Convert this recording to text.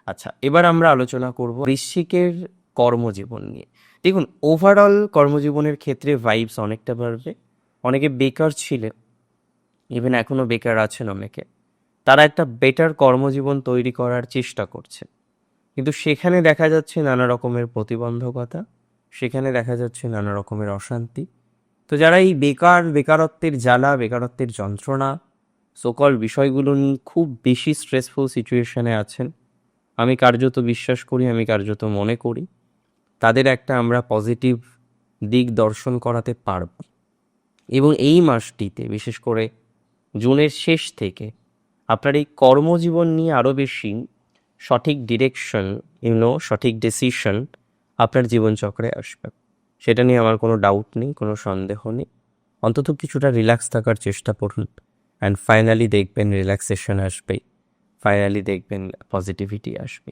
আচ্ছা, এবার আমরা আলোচনা করব বৃশ্চিকের কর্মজীবন নিয়ে। দেখুন, ওভারঅল কর্মজীবনের ক্ষেত্রে ভাইবস অনেকটা বাড়বে। অনেকে বেকার ছিলেন, ইভেন এখনো বেকার আছেন অনেকে, তারা একটা বেটার কর্মজীবন তৈরি করার চেষ্টা করছে, কিন্তু সেখানে দেখা যাচ্ছে নানা রকমের প্রতিবন্ধকতা, সেখানে দেখা যাচ্ছে নানা রকমের অশান্তি। তো যারা এই বেকারত্বের জ্বালা, বেকারত্বের যন্ত্রণা, সকল বিষয়গুলো নিয়ে খুব বেশি স্ট্রেসফুল সিচুয়েশনে আছেন, আমি কার্যত বিশ্বাস করি, আমি কার্যত মনে করি তাদের একটা আমরা পজিটিভ দিক দর্শন করাতে পারব। এবং এই মাসটিতে বিশেষ করে জুনের শেষ থেকে আপনার এই কর্মজীবন নিয়ে আরও বেশি সঠিক ডিরেকশন, সঠিক ডিসিশন আপনার জীবনচক্রে আসবে। সেটা নিয়ে আমার কোনো ডাউট নেই, কোনো সন্দেহ নেই। অন্তত কিছুটা রিল্যাক্স থাকার চেষ্টা করুন, অ্যান্ড ফাইনালি দেখবেন রিল্যাক্সেশন আসবে, ফাইনালি দেখবেন পজিটিভিটি আসবে।